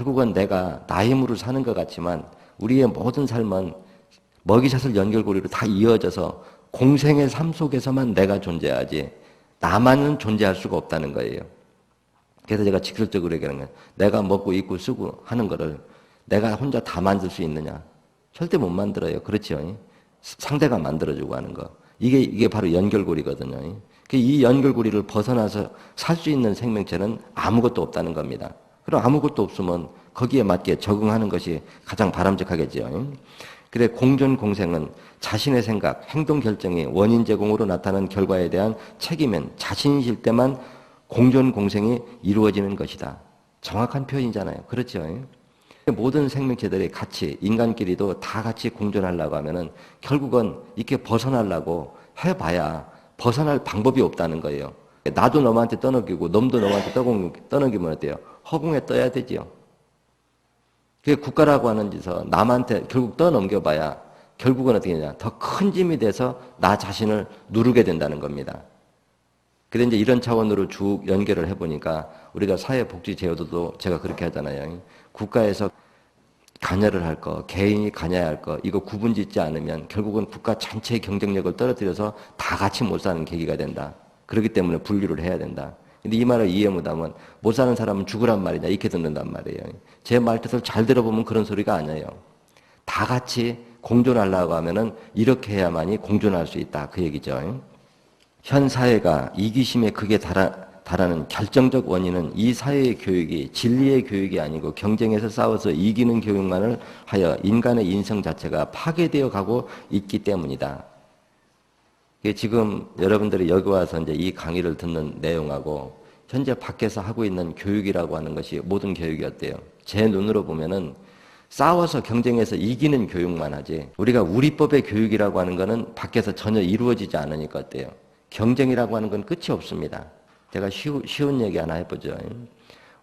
결국은 내가 나 힘으로 사는 것 같지만 우리의 모든 삶은 먹이사슬 연결고리로 다 이어져서 공생의 삶 속에서만 내가 존재하지 나만은 존재할 수가 없다는 거예요. 그래서 제가 직설적으로 얘기하는 거예요. 내가 먹고 입고 쓰고 하는 거를 내가 혼자 다 만들 수 있느냐? 절대 못 만들어요. 그렇죠? 상대가 만들어주고 하는 거. 이게 바로 연결고리거든요. 이 연결고리를 벗어나서 살 수 있는 생명체는 아무것도 없다는 겁니다. 그럼 아무것도 없으면 거기에 맞게 적응하는 것이 가장 바람직하겠죠. 그래 공존공생은 자신의 생각, 행동 결정이 원인 제공으로 나타나는 결과에 대한 책임은 자신이실 때만 공존공생이 이루어지는 것이다. 정확한 표현이잖아요. 그렇죠? 모든 생명체들이 같이 인간끼리도 다 같이 공존하려고 하면은 결국은 이렇게 벗어나려고 해봐야 벗어날 방법이 없다는 거예요. 나도 너한테 떠넘기고 놈도 너한테 떠넘기면 어때요? 허공에 떠야 되지요. 그게 국가라고 하는 짓은 남한테 결국 떠넘겨봐야 결국은 어떻게 되냐? 더 큰 짐이 돼서 나 자신을 누르게 된다는 겁니다. 그런데 이제 이런 차원으로 쭉 연결을 해보니까 우리가 사회복지제도도 제가 그렇게 하잖아요. 국가에서 관여를 할 거, 개인이 관여해야 할 거, 이거 구분 짓지 않으면 결국은 국가 전체의 경쟁력을 떨어뜨려서 다 같이 못 사는 계기가 된다. 그렇기 때문에 분류를 해야 된다. 근데 이 말을 이해 못하면 못 사는 사람은 죽으란 말이냐 이렇게 듣는단 말이에요. 제 말뜻을 잘 들어보면 그런 소리가 아니에요. 다 같이 공존하려고 하면은 이렇게 해야만이 공존할 수 있다. 그 얘기죠. 현 사회가 이기심에 극에 달하는 결정적 원인은 이 사회의 교육이 진리의 교육이 아니고 경쟁에서 싸워서 이기는 교육만을 하여 인간의 인성 자체가 파괴되어 가고 있기 때문이다. 지금 여러분들이 여기 와서 이제 이 강의를 듣는 내용하고 현재 밖에서 하고 있는 교육이라고 하는 것이 모든 교육이었대요. 제 눈으로 보면은 싸워서 경쟁해서 이기는 교육만 하지 우리가 우리법의 교육이라고 하는 것은 밖에서 전혀 이루어지지 않으니까 어때요? 경쟁이라고 하는 건 끝이 없습니다. 제가 쉬운 얘기 하나 해보죠.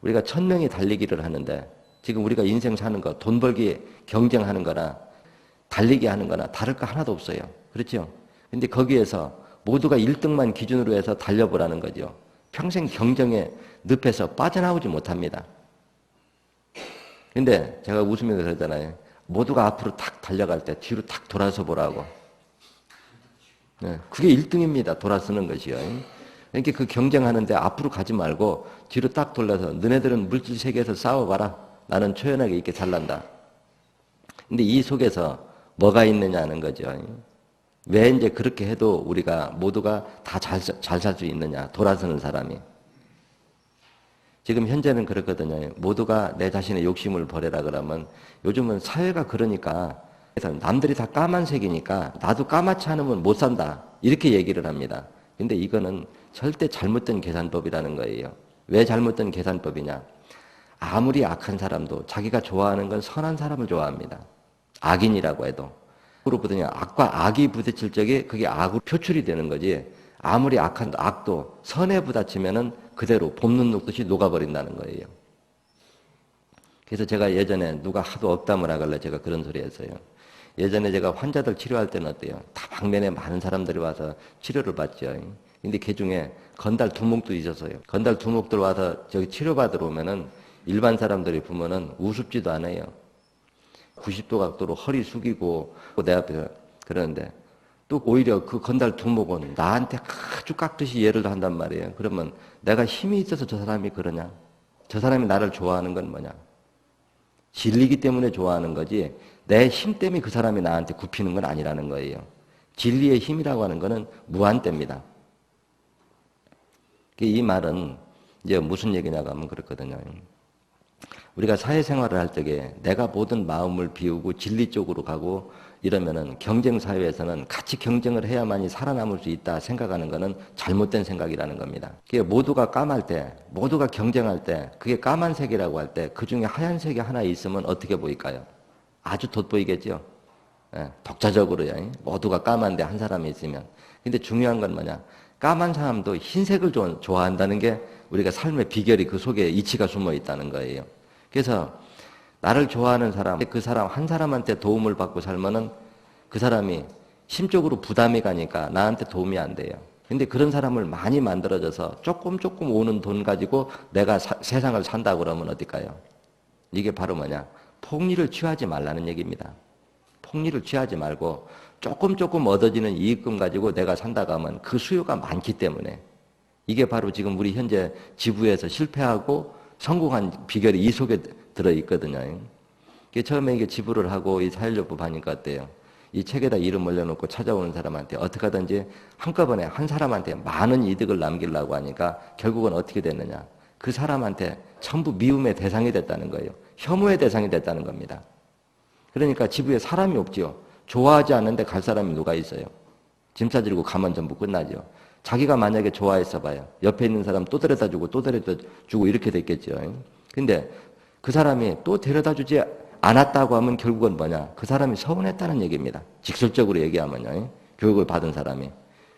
우리가 1000명이 달리기를 하는데 지금 우리가 인생 사는 거 돈 벌기 경쟁하는 거나 달리기 하는 거나 다를 거 하나도 없어요. 그렇죠? 근데 거기에서 모두가 1등만 기준으로 해서 달려보라는 거죠. 평생 경쟁의 늪에서 빠져나오지 못합니다. 근데 제가 웃으면서 그러잖아요. 모두가 앞으로 탁 달려갈 때 뒤로 탁 돌아서 보라고. 네, 그게 1등입니다. 돌아서는 것이요. 그러니까 그 경쟁하는데 앞으로 가지 말고 뒤로 딱 돌려서 너네들은 물질 세계에서 싸워봐라. 나는 초연하게 이렇게 잘난다. 근데 이 속에서 뭐가 있느냐는 거죠. 왜 이제 그렇게 해도 우리가 모두가 다 잘 살 수 있느냐. 돌아서는 사람이. 지금 현재는 그렇거든요. 모두가 내 자신의 욕심을 버려라 그러면 요즘은 사회가 그러니까 남들이 다 까만색이니까 나도 까맣지 않으면 못 산다. 이렇게 얘기를 합니다. 근데 이거는 절대 잘못된 계산법이라는 거예요. 왜 잘못된 계산법이냐? 아무리 악한 사람도 자기가 좋아하는 건 선한 사람을 좋아합니다. 악인이라고 해도. 으로 부딪히냐? 악과 악이 부딪힐 적에 그게 악으로 표출이 되는 거지. 아무리 악한 악도 선에 부딪히면은 그대로 봄눈 녹듯이 녹아버린다는 거예요. 그래서 제가 예전에 누가 하도 억담을 하길래 제가 그런 소리 했어요. 예전에 제가 환자들 치료할 때는 어때요? 다 방면에 많은 사람들이 와서 치료를 받죠. 근데 그 중에 건달 두목도 있었어요. 건달 두목들 와서 저기 치료받으러 오면은 일반 사람들이 보면은 우습지도 않아요. 90도 각도로 허리 숙이고 내 앞에서 그러는데 또 오히려 그 건달 두목은 나한테 아주 깍듯이 예를 한단 말이에요. 그러면 내가 힘이 있어서 저 사람이 그러냐? 저 사람이 나를 좋아하는 건 뭐냐? 진리기 때문에 좋아하는 거지 내 힘 때문에 그 사람이 나한테 굽히는 건 아니라는 거예요. 진리의 힘이라고 하는 거는 무한대입니다. 이 말은 이제 무슨 얘기냐고 하면 그렇거든요. 우리가 사회생활을 할 적에 내가 모든 마음을 비우고 진리 쪽으로 가고 이러면은 경쟁 사회에서는 같이 경쟁을 해야만이 살아남을 수 있다 생각하는 것은 잘못된 생각이라는 겁니다. 그게 모두가 까말 때, 모두가 경쟁할 때, 그게 까만색이라고 할 때 그 중에 하얀색이 하나 있으면 어떻게 보일까요? 아주 돋보이겠죠. 예, 독자적으로요. 모두가 까만데 한 사람이 있으면. 근데 중요한 건 뭐냐? 까만 사람도 흰색을 좋아한다는 게 우리가 삶의 비결이 그 속에 이치가 숨어 있다는 거예요. 그래서 나를 좋아하는 사람, 그 사람 한 사람한테 도움을 받고 살면은 그 사람이 심적으로 부담이 가니까 나한테 도움이 안 돼요. 근데 그런 사람을 많이 만들어져서 조금 오는 돈 가지고 내가 세상을 산다 그러면 어떨까요? 이게 바로 뭐냐? 폭리를 취하지 말라는 얘기입니다. 폭리를 취하지 말고 조금 얻어지는 이익금 가지고 내가 산다고 하면 그 수요가 많기 때문에 이게 바로 지금 우리 현재 지부에서 실패하고 성공한 비결이 이 속에 들어있거든요. 처음에 이게 지부를 하고 이 사회적법 하니까 어때요? 이 책에다 이름 올려놓고 찾아오는 사람한테 어떻게 하든지 한꺼번에 한 사람한테 많은 이득을 남기려고 하니까 결국은 어떻게 됐느냐? 그 사람한테 전부 미움의 대상이 됐다는 거예요. 혐오의 대상이 됐다는 겁니다. 그러니까 지부에 사람이 없지요. 좋아하지 않는데 갈 사람이 누가 있어요? 짐 싸들고 가면 전부 끝나죠. 자기가 만약에 좋아했어 봐요. 옆에 있는 사람 또 데려다 주고 또 데려다 주고 이렇게 됐겠죠. 근데 그 사람이 또 데려다 주지 않았다고 하면 결국은 뭐냐? 그 사람이 서운했다는 얘기입니다. 직설적으로 얘기하면요. 교육을 받은 사람이.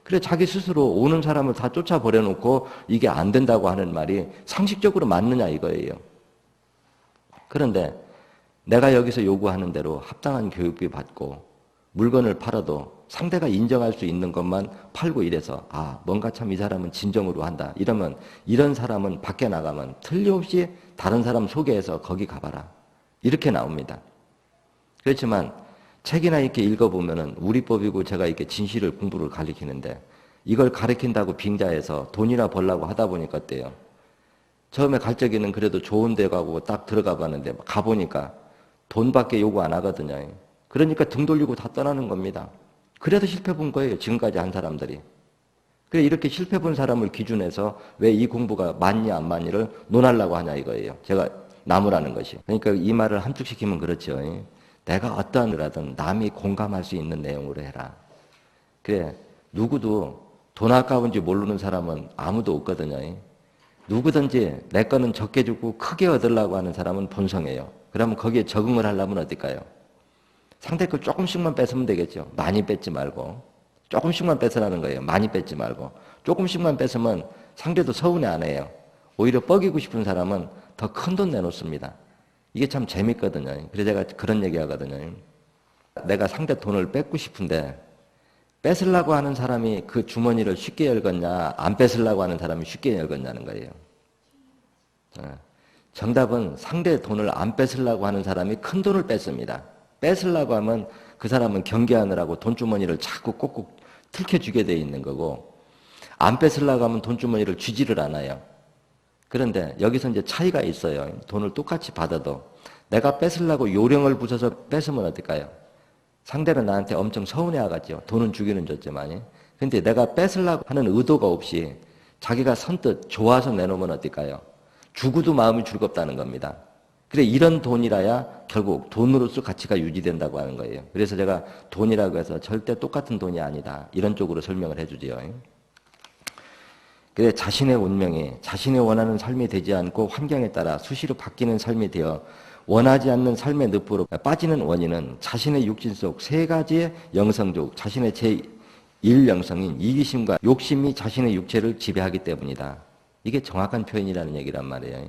그래 자기 스스로 오는 사람을 다 쫓아버려놓고 이게 안 된다고 하는 말이 상식적으로 맞느냐 이거예요. 그런데 내가 여기서 요구하는 대로 합당한 교육비 받고 물건을 팔아도 상대가 인정할 수 있는 것만 팔고 이래서 뭔가 참 이 사람은 진정으로 한다. 이러면 이런 사람은 밖에 나가면 틀림없이 다른 사람 소개해서 거기 가봐라. 이렇게 나옵니다. 그렇지만 책이나 이렇게 읽어보면은 우리 법이고 제가 이렇게 진실을 공부를 가르치는데 이걸 가르친다고 빙자해서 돈이나 벌라고 하다 보니까 어때요? 처음에 갈 적에는 그래도 좋은 데 가고 딱 들어가 봤는데 가보니까 돈밖에 요구 안 하거든요. 그러니까 등 돌리고 다 떠나는 겁니다. 그래도 실패 본 거예요. 지금까지 한 사람들이. 그래 이렇게 실패 본 사람을 기준해서 왜 이 공부가 맞니 안 맞니를 논하려고 하냐 이거예요. 제가 나무라는 것이. 그러니까 이 말을 함축시키면 그렇죠. 내가 어떠한 일하든 남이 공감할 수 있는 내용으로 해라. 그래 누구도 돈 아까운지 모르는 사람은 아무도 없거든요. 누구든지 내 거는 적게 주고 크게 얻으려고 하는 사람은 본성이에요. 그러면 거기에 적응을 하려면 어떨까요? 상대 걸 조금씩만 뺏으면 되겠죠. 많이 뺏지 말고. 조금씩만 뺏으라는 거예요. 많이 뺏지 말고. 조금씩만 뺏으면 상대도 서운해 안 해요. 오히려 뻐기고 싶은 사람은 더 큰 돈 내놓습니다. 이게 참 재밌거든요. 그래서 제가 그런 얘기 하거든요. 내가 상대 돈을 뺏고 싶은데 뺏으려고 하는 사람이 그 주머니를 쉽게 열겠냐, 안 뺏으려고 하는 사람이 쉽게 열겠냐는 거예요. 정답은 상대 돈을 안 뺏으려고 하는 사람이 큰 돈을 뺏습니다. 뺏으려고 하면 그 사람은 경계하느라고 돈주머니를 자꾸 꼭꼭 틀켜주게 돼 있는 거고 안 뺏으려고 하면 돈주머니를 쥐지를 않아요. 그런데 여기서 이제 차이가 있어요. 돈을 똑같이 받아도 내가 뺏으려고 요령을 부숴서 뺏으면 어떨까요? 상대는 나한테 엄청 서운해하겠죠. 돈은 주기는 줬지만. 근데 내가 뺏으려고 하는 의도가 없이 자기가 선뜻 좋아서 내놓으면 어떨까요? 주고도 마음이 즐겁다는 겁니다. 그래 이런 돈이라야 결국 돈으로서 가치가 유지된다고 하는 거예요. 그래서 제가 돈이라고 해서 절대 똑같은 돈이 아니다. 이런 쪽으로 설명을 해주지요. 그래 자신의 운명이 자신의 원하는 삶이 되지 않고 환경에 따라 수시로 바뀌는 삶이 되어 원하지 않는 삶의 늪으로 빠지는 원인은 자신의 육신 속 세 가지의 영성족, 자신의 제1영성인 이기심과 욕심이 자신의 육체를 지배하기 때문이다. 이게 정확한 표현이라는 얘기란 말이에요.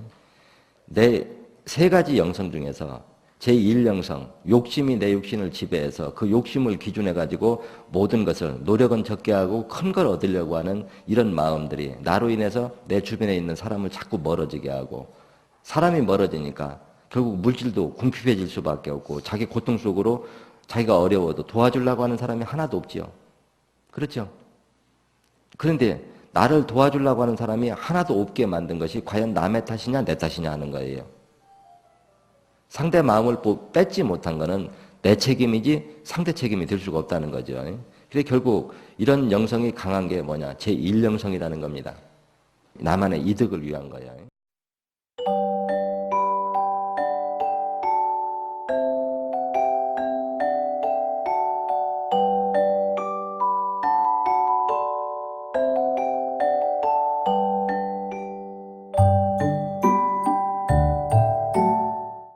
내 세 가지 영성 중에서 제1영성, 욕심이 내 육신을 지배해서 그 욕심을 기준해 가지고 모든 것을 노력은 적게 하고 큰 걸 얻으려고 하는 이런 마음들이 나로 인해서 내 주변에 있는 사람을 자꾸 멀어지게 하고 사람이 멀어지니까 결국 물질도 궁핍해질 수밖에 없고 자기 고통 속으로 자기가 어려워도 도와주려고 하는 사람이 하나도 없지요. 그렇죠? 그런데 나를 도와주려고 하는 사람이 하나도 없게 만든 것이 과연 남의 탓이냐 내 탓이냐 하는 거예요. 상대 마음을 뺏지 못한 것은 내 책임이지 상대 책임이 될 수가 없다는 거죠. 그래서 결국 이런 영성이 강한 게 뭐냐? 제1영성이라는 겁니다. 나만의 이득을 위한 거예요.